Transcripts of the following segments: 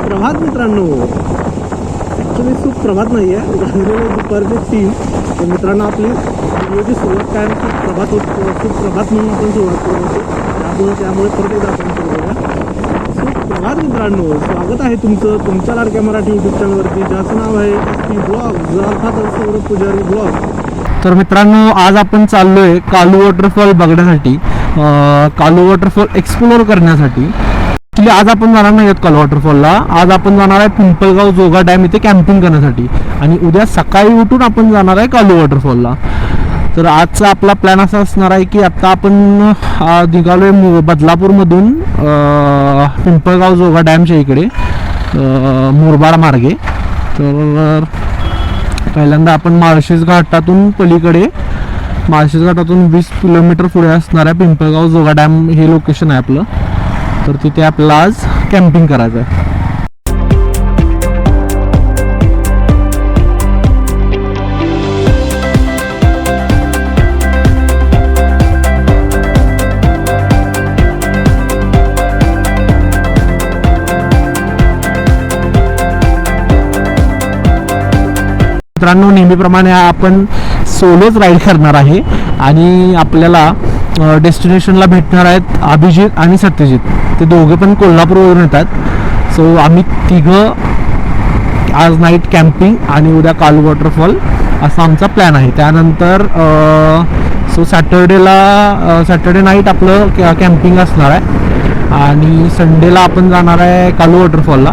सुप्रभात मित्रांनो. ॲक्च्युली सुप्रभात नाही आहे, दुपारचे 3. तर मित्रांनो आपली व्हिडिओची सुरुवात काय सुप्रभात म्हणून आपण सुरुवात करतो. त्यामुळे परत एकदा आपण सुरू करूया. सुप्रभात मित्रांनो, स्वागत आहे तुमचं तुमच्या लाडक्या मराठी यूट्यूब चॅनलवरती, ज्याचं नाव आहे ब्लॉग, अर्थात सौरभ पुजारी ब्लॉग. तर मित्रांनो आज आपण चाललोय कालू वॉटरफॉल बघण्यासाठी, कालू वॉटरफॉल एक्सप्लोअर करण्यासाठी. ॲक्च्युली आज आपण जाणार नाही आहोत कालू वॉटरफॉलला. आज आपण जाणार आहे पिंपळगाव जोगा डॅम इथे कॅम्पिंग करण्यासाठी आणि उद्या सकाळी उठून आपण जाणार आहे कालू वॉटरफॉलला. तर आजचा आपला प्लॅन असा असणार आहे की आता आपण निघालोय बदलापूरमधून पिंपळगाव जोगा डॅमच्या इकडे मुरबाड मार्गे. तर पहिल्यांदा आपण माळशेज घाटातून पलीकडे माळशेज घाटातून 20 किलोमीटर पुढे असणार आहे पिंपळगाव जोगा डॅम हे लोकेशन आहे आपलं. तर तिथे आपल्याला आज कॅम्पिंग करायचं आहे. मित्रांनो नेहमीप्रमाणे आपण सोलोच राईड करणार आहे आणि आपल्याला डेस्टिनेशनला भेटणार आहेत अभिजित आणि सत्यजित. ते दोघे पण कोल्हापूरवरून येतात. सो आम्ही तिघं आज नाईट कॅम्पिंग आणि उद्या कालू वॉटरफॉल असा आमचा प्लॅन आहे. त्यानंतर सो सॅटर्डे नाईट आपलं कॅम्पिंग असणार आहे आणि संडेला आपण जाणार आहे कालू वॉटरफॉलला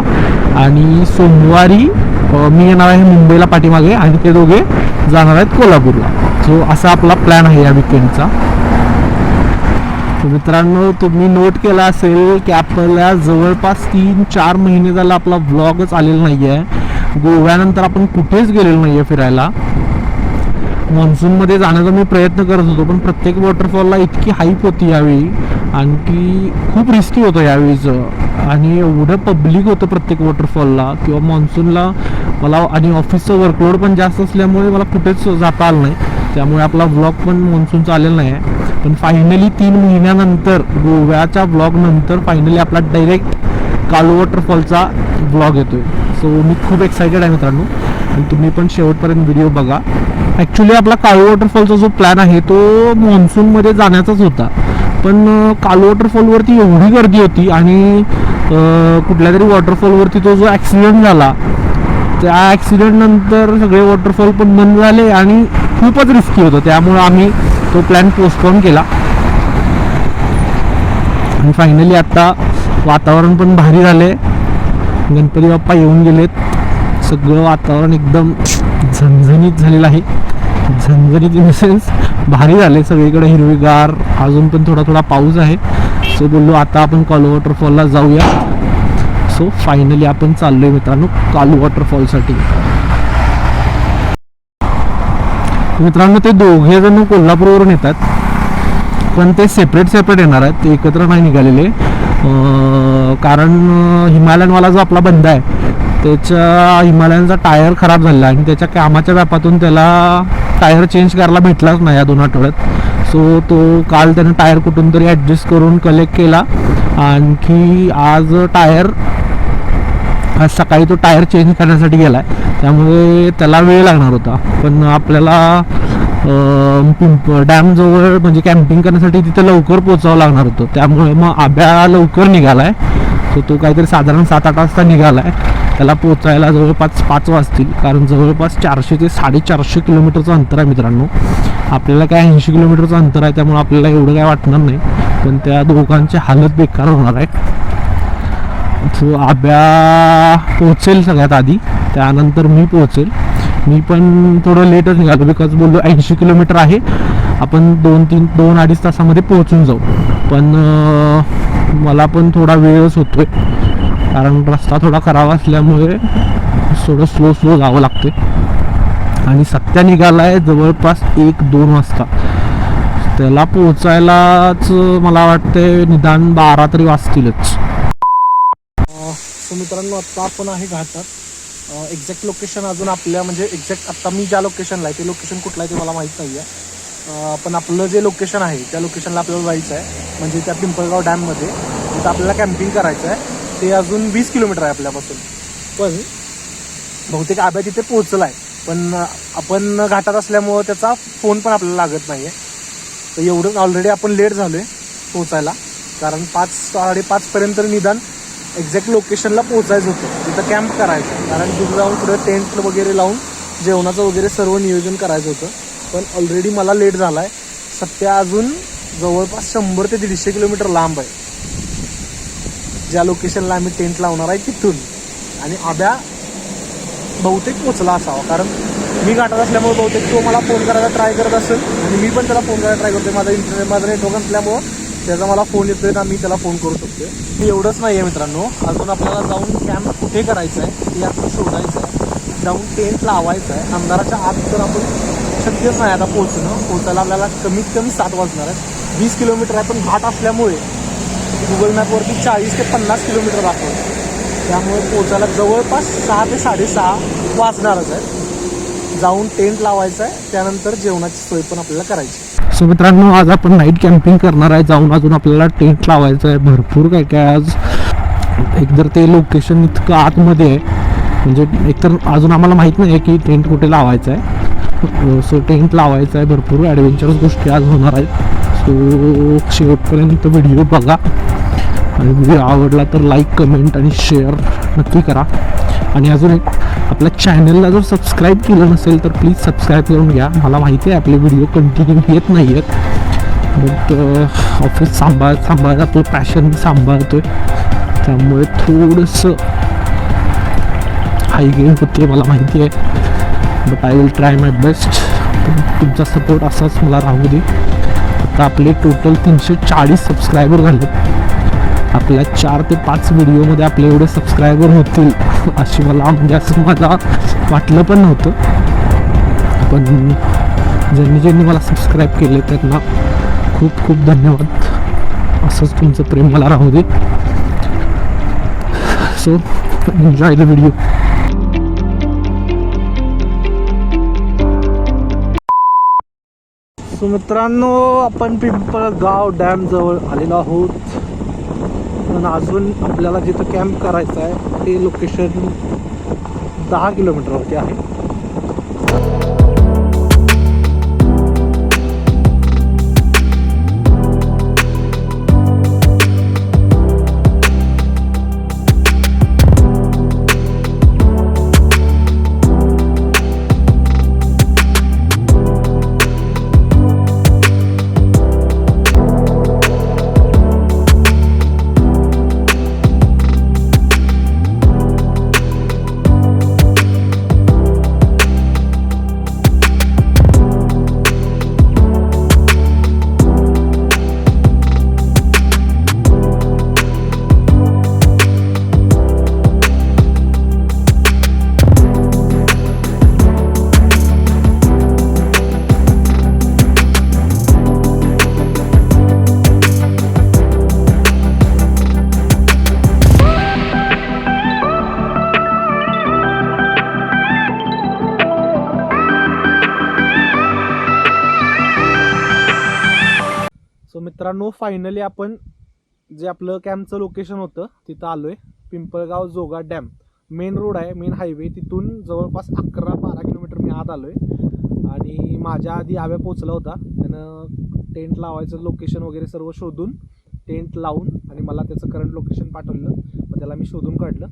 आणि सोमवारी मी येणार आहे मुंबईला पाठीमागे आणि ते दोघे जाणार आहेत कोल्हापूरला. सो असा आपला प्लॅन आहे या विकेंडचा. मित्रांनो तुम्ही नोट केला असेल की आपल्याला जवळपास 3-4 महिने झाला आपला व्लॉगच आलेला नाही आहे. गोव्यानंतर आपण कुठेच गेलेलो नाही आहे फिरायला. मान्सूनमध्ये जाण्याचा मी प्रयत्न करत होतो पण प्रत्येक वॉटरफॉलला इतकी हाईप होती यावेळी आणखी खूप रिस्की होतं यावेळीचं आणि एवढं पब्लिक होतं प्रत्येक वॉटरफॉलला किंवा मान्सूनला मला आणि ऑफिसचं वर्कलोड पण जास्त असल्यामुळे मला कुठेच जाता आलं नाही. त्यामुळे आपला व्लॉग पण मान्सूनचा आलेला नाही आहे. पण फायनली 3 महिन्यानंतर गोव्याच्या व्लॉग नंतर फायनली आपला डायरेक्ट कालू वॉटरफॉलचा व्लॉग येतोय. सो मी खूप एक्सायटेड आहे मित्रांनो आणि तुम्ही पण शेवटपर्यंत व्हिडिओ बघा. ॲक्च्युली आपला कालू वॉटरफॉलचा जो प्लॅन आहे तो मान्सूनमध्ये जाण्याचाच होता पण कालू वॉटरफॉलवरती एवढी गर्दी होती आणि कुठल्या तरी वॉटरफॉलवरती तो जो ॲक्सिडेंट झाला त्या ॲक्सिडेंट नंतर सगळे वॉटरफॉल पण बंद झाले आणि खूपच रिस्की होतं. त्यामुळे आम्ही तो प्लॅन पोस्टपोन केला आणि फायनली आता वातावरण पण भारी झाले. गणपती बाप्पा येऊन गेलेत. सगळं वातावरण एकदम झणझणीत झालेलं आहे. झणझणीत इन द सेन्स भारी झाले. सगळीकडे हिरवीगार, अजून पण थोडा थोडा पाऊस आहे. सो बोललो आता आपण कालू वॉटरफॉलला जाऊया. सो फायनली आपण चाललोय मित्रांनो कालू वॉटरफॉलसाठी. मित्रांनो ते दोघे जण कोल्हापूरवरून येतात पण ते सेपरेट येणार आहेत. ते एकत्र नाही निघालेले कारण हिमालयनवाला जो आपला बंदा आहे त्याच्या हिमालयनचा टायर खराब झाला आणि त्याच्या कामाच्या व्यापातून त्याला टायर चेंज करायला भेटलाच नाही या 2 आठवड्यात. सो तो काल त्यानं टायर कुठून तरी ॲडजस्ट करून कलेक्ट केला. आणखी आज सकाळी तो टायर चेंज करण्यासाठी गेला आहे त्यामुळे त्याला वेळ लागणार होता. पण आपल्याला डॅम जवळ म्हणजे कॅम्पिंग करण्यासाठी तिथे लवकर पोचावं लागणार होतं. त्यामुळे मग आब्या लवकर निघाला आहे. सो तो काहीतरी साधारण 7-8 वाजता निघाला आहे. त्याला पोचायला जवळपास 5 वाजतील कारण जवळपास 400 ते 450 किलोमीटरचं अंतर आहे मित्रांनो. आपल्याला काय 80 किलोमीटरचं अंतर आहे त्यामुळे आपल्याला एवढं काय वाटणार नाही पण त्या दोघांची हालत बेकार होणार आहे. सो आब्या पोचेल सगळ्यात आधी, त्यानंतर मी पोचेल. मी पण थोडं लेटच निघालो बिकॉज बोललो 80 किलोमीटर आहे आपण 2-2.5 तासामध्ये पोहोचून जाऊ. पण मला पण थोडा वेळच होतोय कारण रस्ता थोडा खराब असल्यामुळे थोडं स्लो जावं लागते आणि सत्या निघाला आहे जवळपास 1-2 वाजता. त्याला पोचायलाच मला वाटते निदान 12 तरी वाजतीलच. मित्रांनो आत्ता आपण आहे घाटात. एक्झॅक्ट लोकेशन अजून आपल्या म्हणजे एक्झॅक्ट आत्ता मी ज्या लोकेशनला आहे ते लोकेशन कुठलं आहे ते मला माहीत नाही आहे. पण आपलं जे लोकेशन आहे त्या लोकेशनला आपल्याला जायचं आहे म्हणजे त्या पिंपळगाव डॅममध्ये. तिथं आपल्याला कॅम्पिंग करायचं आहे ते अजून 20 किलोमीटर आहे आपल्यापासून. पण बहुतेक आब्या तिथे पोहोचला आहे, पण आपण घाटात असल्यामुळं त्याचा फोन पण आपल्याला लागत नाही आहे. तर एवढं ऑलरेडी आपण लेट झालो आहे पोचायला, कारण 5:30पर्यंत निदान एक्झॅक्ट लोकेशनला पोचायचं होतं, तिथं कॅम्प करायचं आहे. कारण तिथं जाऊन पुढं टेंट वगैरे लावून जेवणाचं वगैरे सर्व नियोजन करायचं होतं. पण ऑलरेडी मला लेट झाला आहे. सध्या अजून जवळपास 100 ते 150 किलोमीटर लांब आहे ज्या लोकेशनला आम्ही टेंट लावणार आहे तिथून. आणि आब्या बहुतेक पोचला असावा, कारण मी घाटात असल्यामुळे बहुतेक तो मला फोन करायला ट्राय करत असेल आणि मी पण त्याला फोन करायला ट्राय करतोय. माझं नेटवर्क असल्यामुळं त्याचा मला फोन येतोय ना, मी त्याला फोन करू शकतो. एवढंच नाही आहे मित्रांनो, अजून आपल्याला जाऊन कॅम्प कुठे करायचं आहे ते आपण शोधायचं आहे, जाऊन टेंट लावायचं आहे. अंधाराच्या आत तर आपण शक्यच नाही आता पोचायला आपल्याला कमीत कमी 7 वाजणार आहे. 20 किलोमीटर आहे, पण घाट असल्यामुळे गुगल मॅपवरती 40 ते 50 किलोमीटर दाखवतं. त्यामुळे पोचायला जवळपास 6 ते 6:30 वाजणारच आहे. जाऊन टेंट लावायचं आहे, त्यानंतर जेवणाची सोय पण आपल्याला करायची. सो मित्रांनो, आज आपण नाईट कॅम्पिंग करणार आहे. जाऊन अजून आपल्याला टेंट लावायचं आहे. भरपूर काय काय आज. एकतर ते लोकेशन इतकं आतमध्ये आहे, म्हणजे एकतर अजून आम्हाला माहीत नाही आहे की टेंट कुठे लावायचं आहे. सो टेंट लावायचं आहे. भरपूर ॲडव्हेंचरस गोष्टी आज होणार आहेत. सो शेवटपर्यंत व्हिडिओ बघा आणि व्हिडिओ आवडला तर लाईक, कमेंट आणि शेअर नक्की करा. आणि अजून एक, आपल्या चॅनलला जर सबस्क्राईब केलं नसेल तर प्लीज सबस्क्राईब करून घ्या. मला माहिती आहे आपले व्हिडिओ कंटिन्यू येत नाही आहेत, बट ऑफिस सांभाळत आपलं पॅशन मी सांभाळतो आहे, त्यामुळे थोडंसं हाय गेम होते मला माहिती आहे. But I will try my best. तुमचा सपोर्ट असाच मला राहू दे. आता आपले टोटल 340 सबस्क्रायबर झाले. आपल्या 4 ते 5 व्हिडिओमध्ये आपले एवढे सबस्क्रायबर होतील अशी म्हणजे असं मला वाटलं पण नव्हतं. पण ज्यांनी मला सबस्क्राईब केले त्यांना खूप खूप धन्यवाद. असंच तुमचं प्रेम मला राहू दे. So enjoy the video. So मित्रांनो, आपण पिंपळगाव डॅम जवळ आलेलो आहोत. पण अजून आपल्याला जिथं कॅम्प करायचं आहे ते लोकेशन 10 किलोमीटरवरती आहे. सो मित्रांनो, फायनली आपण जे आपलं कॅम्पचं लोकेशन होतं तिथं आलो आहे. पिंपळगाव जोगा डॅम मेन रोड आहे, मेन हायवे. तिथून जवळपास 11-12 किलोमीटर मी आत आलो आहे. आणि माझ्या आधी आव्या पोचला होता. त्यानं टेंट लावायचं लोकेशन वगैरे सर्व शोधून टेंट लावून आणि मला त्याचं करंट लोकेशन पाठवलं. मग त्याला मी शोधून काढलं.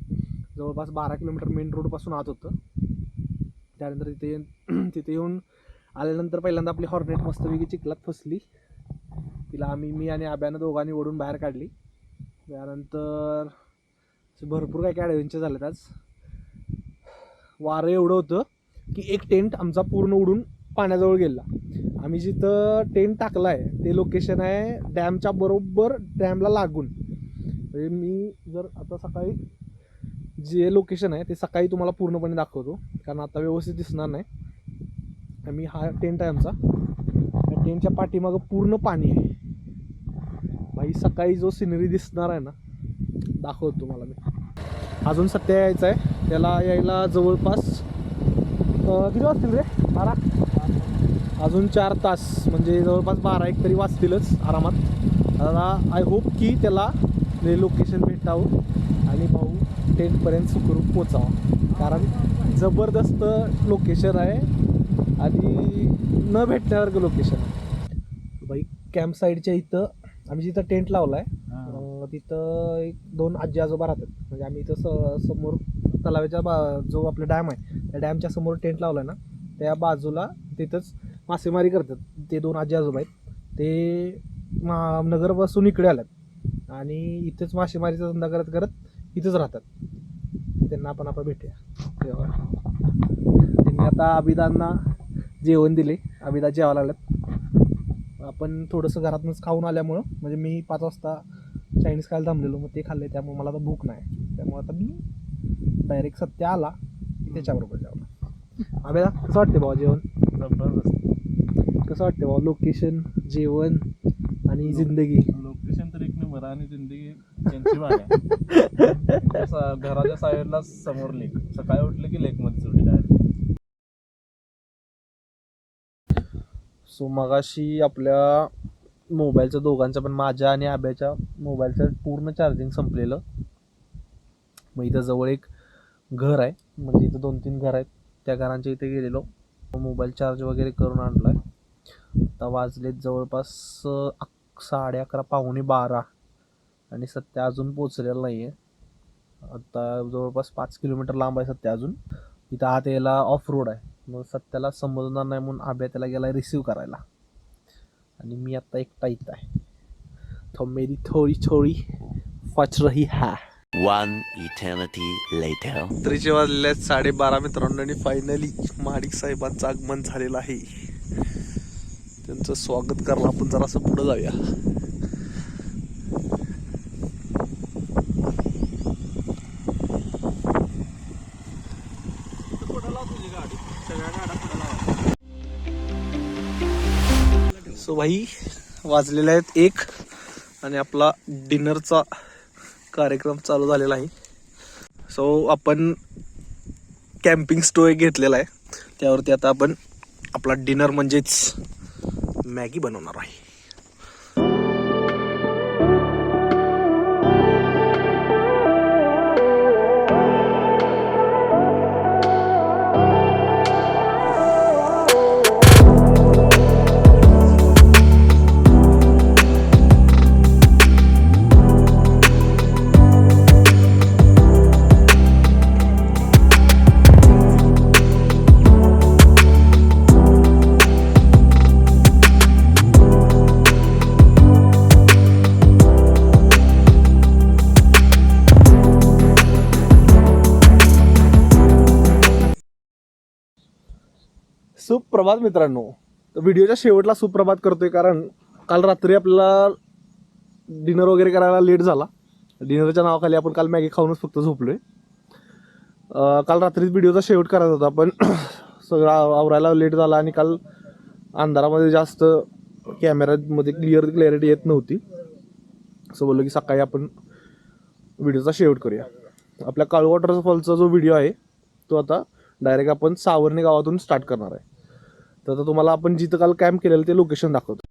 जवळपास 12 किलोमीटर मेन रोडपासून आत होतं. त्यानंतर तिथे येऊन आल्यानंतर पहिल्यांदा आपली हॉर्नेट मस्तपैकी चिखलात फसली. तिला मी आणि आब्यानं दोघांनी ओढून बाहेर काढली. त्यानंतर भरपूर काय ॲडव्हेंचर झालेत आज. वारं एवढं होतं की एक टेंट आमचा पूर्ण उडून पाण्याजवळ गेला. आम्ही जिथं टेंट टाकला आहे ते लोकेशन आहे डॅमच्या बरोबर, डॅमला लागून. म्हणजे मी जर आता सकाळी जे लोकेशन आहे ते सकाळी तुम्हाला पूर्णपणे दाखवतो, कारण आता व्यवस्थित दिसणार नाही. आम्ही हा टेंट आहे आमचा, त्या टेंटच्या पाठीमागं पूर्ण पाणी आहे. भाई सकाळी जो सिनरी दिसणार आहे ना, दाखवतो तुम्हाला मी. अजून सध्या यायचं आहे, त्याला यायला जवळपास किती वाजतील रे? 12. अजून 4 तास, म्हणजे जवळपास 12-1 तरी वाजतीलच आरामात. आता आय होप की त्याला लोकेशन भेटावं आणि आणि भाऊ टेंटपर्यंत सुखरूप पोचावा, कारण जबरदस्त लोकेशन आहे आणि न भेटण्यासारखं लोकेशन आहे बाई. कॅम्प साईडच्या इथं आम्ही जिथं टेंट लावला आहे तिथं एक 2 आजी आजोबा राहतात. म्हणजे आम्ही इथं समोर तलावाच्या जो आपला डॅम आहे त्या डॅमच्या समोर टेंट लावला आहे ना, त्या बाजूला तिथंच मासेमारी करतात. ते 2 आजी आजोबा आहेत, ते नगरपासून इकडे आल्यात आणि इथेच मासेमारीचा धंदा करत करत इथंच राहतात. त्यांना आपण भेटूया तेव्हा. त्यांनी आता अभिदांना जेवण दिले, अभिदा जेवायला लागल्यात. आपण थोडंसं घरातूनच खाऊन आल्यामुळं, म्हणजे मी 5 वाजता चायनीज खायला थांबलेलो, मग ते खाल्ले, त्यामुळे मला आता भूक नाही. त्यामुळे आता मी डायरेक्ट सत्या आला की त्याच्याबरोबर जेवला. अभिदा कसं वाटते भाऊ जेवण? कसं वाटते भाऊ लोकेशन, जेवण आणि जिंदगी? लोकेशन तर एक नंबर आणि जिंदगी त्यांची आहे. घराच्या साईडला समोर लेक, सकाळी उठलं की लेक मध्ये सुटी डायरेक्ट. सो मगाशी आपल्या मोबाईलचं दोघांचं पण, माझ्या आणि आब्याच्या मोबाईलचं पूर्ण चार्जिंग संपलेलं. मग इथं जवळ एक घर आहे, म्हणजे इथं 2-3 घर आहेत, त्या घरांच्या इथे गेलेलो, मोबाईल चार्ज वगैरे करून आणला आहे. आता वाजलेत जवळपास 11:30 पावणे 12 आणि सत्या अजून पोचलेला नाही आहे. आता जवळपास 5 किलोमीटर लांब आहे सत्या अजून. इथं आत यायला ऑफ रोड आहे, मग सत्याला समजणार नाही म्हणून आब्या त्याला गेला रिसीव करायला आणि मी आता एकटा इथं आहे. तो मेरी थोडी थोडी फच रही है. One eternity later. रात्रीचे वाजले 12:30 मित्रांनो, आणि फायनली महाडिक साहेबांचं आगमन झालेलं आहे. त्यांचं स्वागत करायला आपण जरासं पुढं जाऊया. सो भाई वाजलेले आहेत 1 आणि आपला डिनरचा कार्यक्रम चालू झालेला आहे. सो आपण कॅम्पिंग स्टोव घेतलेला आहे, त्यावरती आता आपण आपला डिनर म्हणजेच मॅगी बनवणार आहे. सुप्रभात मित्रांनो. तर व्हिडिओच्या शेवटला सुप्रभात करतोय, कारण काल रात्री आपल्याला डिनर वगैरे करायला लेट झाला. डिनरच्या नावाखाली आपण काल मॅगी खाऊनच फक्त झोपलोय. काल रात्रीच व्हिडिओचा शेवट करायचा होता, पण सगळं आवरायला लेट झाला आणि काल अंधारामध्ये जास्त कॅमेरामध्ये क्लॅरिटी येत नव्हती. असं बोललो की सकाळी आपण व्हिडिओचा शेवट करूया. आपल्या काळू वॉटरफॉलचा जो व्हिडिओ आहे तो आता डायरेक्ट आपण सावर्णे गावातून स्टार्ट करणार आहे. तर आता तुम्हाला आपण जिथं काल कॅम्प केलेलं ते लोकेशन दाखवतो.